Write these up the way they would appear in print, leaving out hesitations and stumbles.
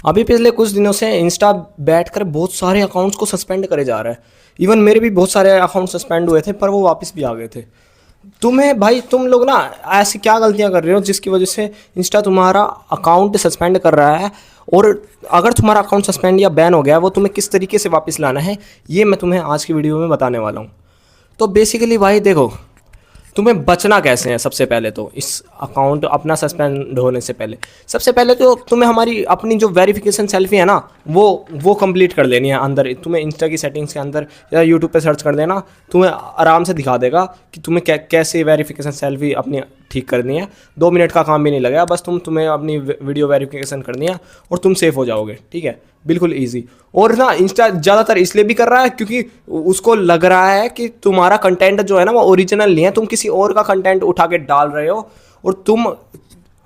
अभी पिछले कुछ दिनों से इंस्टा बैठकर बहुत सारे अकाउंट्स को सस्पेंड करे जा रहा है। इवन मेरे भी बहुत सारे अकाउंट सस्पेंड हुए थे, पर वो वापस भी आ गए थे। तुम्हें भाई, तुम लोग ना ऐसी क्या गलतियां कर रहे हो जिसकी वजह से इंस्टा तुम्हारा अकाउंट सस्पेंड कर रहा है। और अगर तुम्हारा अकाउंट सस्पेंड या बैन हो गया है, वो तुम्हें किस तरीके से वापस लाना है, ये मैं तुम्हें आज की वीडियो में बताने वाला हूँ। तो बेसिकली भाई देखो, तुम्हें बचना कैसे है। सबसे पहले तो इस अकाउंट अपना सस्पेंड होने से पहले सबसे पहले तो तुम्हें हमारी अपनी जो वेरिफिकेशन सेल्फी है ना, वो कंप्लीट कर लेनी है। अंदर तुम्हें इंस्टा की सेटिंग्स के अंदर या यूट्यूब पे सर्च कर देना, तुम्हें आराम से दिखा देगा कि तुम्हें कैसे वेरिफिकेशन सेल्फी अपनी ठीक करनी है। 2 मिनट का काम भी नहीं लगेगा, बस तुम्हें अपनी वीडियो वेरिफिकेशन करनी है और तुम सेफ हो जाओगे। ठीक है, बिल्कुल इजी। और ना इंस्टा ज़्यादातर इसलिए भी कर रहा है क्योंकि उसको लग रहा है कि तुम्हारा कंटेंट जो है ना वो ओरिजिनल नहीं है, तुम किसी और का कंटेंट उठा के डाल रहे हो और तुम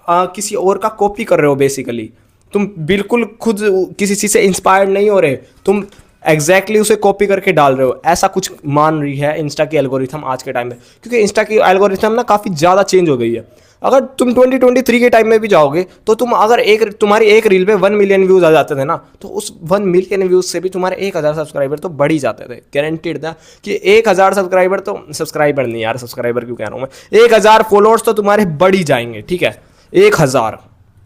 किसी और का कॉपी कर रहे हो। बेसिकली तुम बिल्कुल खुद किसी चीज़ से इंस्पायर्ड नहीं हो रहे, तुम एग्जैक्टली उसे कॉपी करके डाल रहे हो। ऐसा कुछ मान रही है इंस्टा की एल्गोरिथम आज के टाइम में, क्योंकि इंस्टा की एल्गोरिथम ना काफ़ी ज़्यादा चेंज हो गई है। अगर तुम 2023 के टाइम में भी जाओगे तो तुम अगर तुम्हारी एक रील पे 1 मिलियन व्यूज़ आ जाते थे ना, तो उस 1 मिलियन व्यूज़ से भी तुम्हारे 1000 सब्सक्राइबर तो बढ़ ही जाते थे। गारंटीड था कि 1000 सब्सक्राइबर तो, सब्सक्राइबर नहीं यार, सब्सक्राइबर क्यों कह रहा हूँ मैं, 1000 फॉलोअर्स तो तुम्हारे बढ़ ही जाएंगे। ठीक है, 1000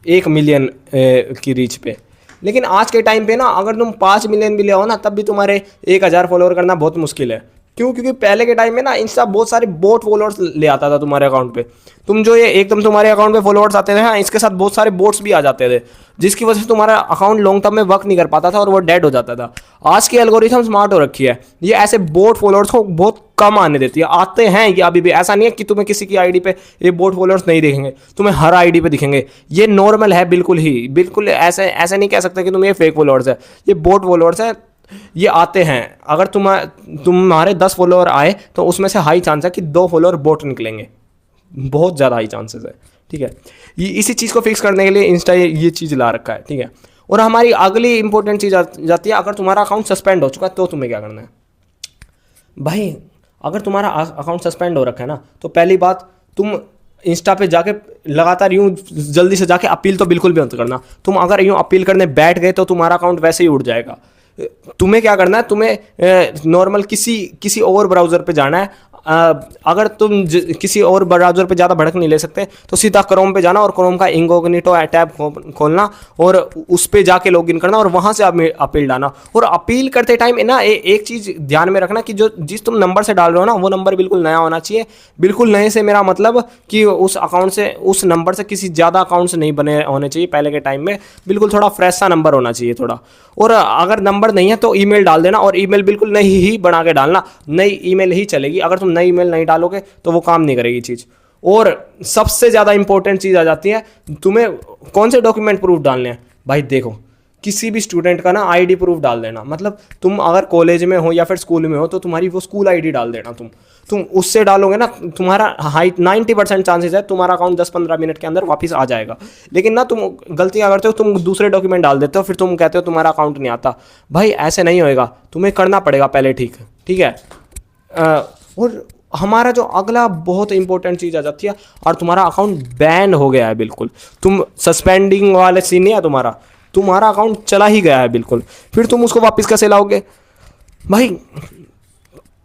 1 मिलियन की रीच पे। लेकिन आज के टाइम पे ना अगर तुम 5 मिलियन भी ले आओ ना, तब भी तुम्हारे 1000 फॉलोअर करना बहुत मुश्किल है। क्यों? क्योंकि पहले के टाइम में ना इंस्टा बहुत सारे बोट फॉलोअर्स ले आता था तुम्हारे अकाउंट पे। तुम जो ये एकदम तुम्हारे अकाउंट पे फॉलोअर्स आते थे ना, इसके साथ बहुत सारे बोट्स भी आ जाते थे, जिसकी वजह से तुम्हारा अकाउंट लॉन्ग टर्म में वर्क नहीं कर पाता था और वो डेड हो जाता था। आज की एल्गोरिथम स्मार्ट हो रखी है, ये ऐसे बोट फॉलोअर्स को बहुत कम आने देती है। आते हैं ये अभी भी, ऐसा नहीं है कि तुम्हें किसी की आईडी पे ये बोट फॉलोअर्स नहीं दिखेंगे, तुम्हें हर आईडी पे दिखेंगे। ये नॉर्मल है, बिल्कुल ही, बिल्कुल ऐसे नहीं कह सकते कि तुम ये फेक फॉलोअर्स है, ये बोट फॉलोअर्स है। ये आते हैं। अगर तुम्हारे 10 फॉलोअर आए तो उसमें से हाई चांस है कि 2 फॉलोअर बोट निकलेंगे, बहुत ज़्यादा हाई चांसेस है। ठीक है, ये इसी चीज़ को फिक्स करने के लिए इंस्टा ये चीज़ ला रखा है। ठीक है, और हमारी अगली इंपॉर्टेंट चीज़ जाती है, अगर तुम्हारा अकाउंट सस्पेंड हो चुका है तो तुम्हें क्या करना है भाई। अगर तुम्हारा अकाउंट सस्पेंड हो रखा है ना, तो पहली बात, तुम इंस्टा पे जाके लगातार यूँ जल्दी से जाके अपील तो बिल्कुल भी मत करना। तुम अगर यूँ अपील करने बैठ गए तो तुम्हारा अकाउंट वैसे ही उड़ जाएगा। तुम्हें क्या करना है, तुम्हें नॉर्मल किसी और ब्राउज़र पे जाना है। अगर तुम किसी और ब्राउज़र पे ज़्यादा भड़क नहीं ले सकते तो सीधा क्रोम पे जाना और क्रोम का इनकॉग्निटो टैब खोलना और उस पे जाके लॉगिन करना और वहाँ से अपील डालना। और अपील करते टाइम ना एक चीज़ ध्यान में रखना कि जिस तुम नंबर से डाल रहे हो ना, वो नंबर बिल्कुल नया होना चाहिए। बिल्कुल नए से मेरा मतलब कि उस अकाउंट से, उस नंबर से किसी ज़्यादा अकाउंट से नहीं बने होने चाहिए पहले के टाइम में। बिल्कुल थोड़ा फ्रेश सा नंबर होना चाहिए थोड़ा। और अगर नंबर नहीं है तो ईमेल डाल देना, और ईमेल बिल्कुल नई ही बना के डालना, नई ईमेल ही चलेगी। अगर तुम नई ईमेल नहीं डालोगे तो वो काम नहीं करेगी चीज़। और सबसे ज़्यादा इंपॉर्टेंट चीज़ आ जाती है, तुम्हें कौन से डॉक्यूमेंट प्रूफ डालने हैं भाई। देखो, किसी भी स्टूडेंट का ना आईडी प्रूफ डाल देना। मतलब तुम अगर कॉलेज में हो या फिर स्कूल में हो तो तुम्हारी वो स्कूल आईडी डाल देना। तुम उससे डालोगे ना, तुम्हारा 90% चांसेस है तुम्हारा अकाउंट 10-15 मिनट के अंदर वापस आ जाएगा। लेकिन ना तुम गलती क्या करते हो, तुम दूसरे डॉक्यूमेंट डाल देते हो, फिर तुम कहते हो तुम्हारा अकाउंट नहीं आता। भाई ऐसे नहीं होएगा, तुम्हें करना पड़ेगा पहले। ठीक है। और हमारा जो अगला बहुत इंपॉर्टेंट चीज़ आ जाती है, और तुम्हारा अकाउंट बैन हो गया है बिल्कुल, तुम सस्पेंडिंग वाले सीन नहीं है, तुम्हारा अकाउंट चला ही गया है बिल्कुल, फिर तुम उसको वापस कैसे लाओगे भाई।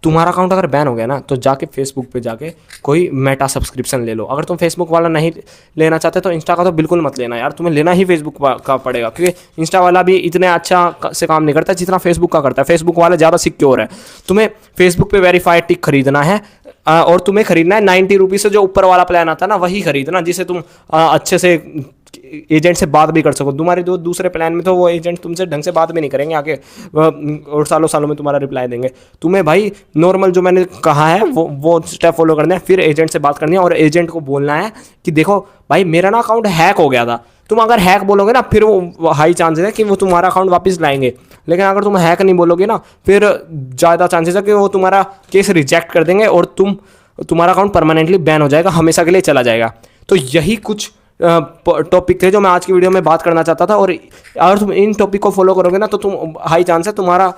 तुम्हारा अकाउंट अगर बैन हो गया ना, तो जाके फेसबुक पे जाके कोई मेटा सब्सक्रिप्शन ले लो। अगर तुम फेसबुक वाला नहीं लेना चाहते तो इंस्टा का तो बिल्कुल मत लेना यार, तुम्हें लेना ही फेसबुक का पड़ेगा, क्योंकि इंस्टा वाला भी इतने अच्छा से काम नहीं करता जितना फेसबुक का करता है। फेसबुक वाला ज़्यादा सिक्योर है। तुम्हें फेसबुक पे वेरीफाइड टिक खरीदना है, और तुम्हें खरीदना है 90 रुपीज़ से जो ऊपर वाला प्लान आता है ना, वही खरीदना, जिसे तुम अच्छे से एजेंट से बात भी कर सको। तुम्हारे जो दूसरे प्लान में तो वो एजेंट तुमसे ढंग से बात भी नहीं करेंगे आगे, और सालों में तुम्हारा रिप्लाई देंगे। तुम्हें भाई नॉर्मल जो मैंने कहा है वो स्टेप फॉलो करना है, फिर एजेंट से बात करनी है और एजेंट को बोलना है कि देखो भाई मेरा ना अकाउंट हैक हो गया था। तुम अगर हैक बोलोगे ना, फिर वो हाई चांसेस है कि वो तुम्हारा अकाउंट वापस लाएंगे। लेकिन अगर तुम हैक नहीं बोलोगे ना, फिर ज़्यादा चांसेस है कि वो तुम्हारा केस रिजेक्ट कर देंगे और तुम्हारा अकाउंट परमानेंटली बैन हो जाएगा, हमेशा के लिए चला जाएगा। तो यही कुछ टॉपिक थे जो मैं आज की वीडियो में बात करना चाहता था। और अगर तुम इन टॉपिक को फॉलो करोगे ना, तो तुम हाई चांस है तुम्हारा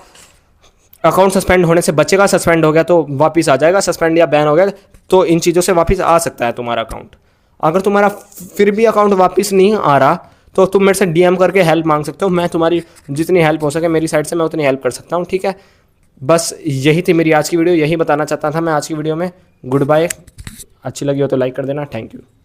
अकाउंट सस्पेंड होने से बचेगा। सस्पेंड हो गया तो वापस आ जाएगा, सस्पेंड या बैन हो गया तो इन चीज़ों से वापस आ सकता है तुम्हारा अकाउंट। अगर तुम्हारा फिर भी अकाउंट वापस नहीं आ रहा तो तुम मेरे से डीएम करके हेल्प मांग सकते हो, मैं तुम्हारी जितनी हेल्प हो सके मेरी साइड से मैं उतनी हेल्प कर सकता हूँ, ठीक है। बस यही थी मेरी आज की वीडियो, यही बताना चाहता था मैं आज की वीडियो में। Good bye. अच्छी लगी हो तो लाइक कर देना। Thank you.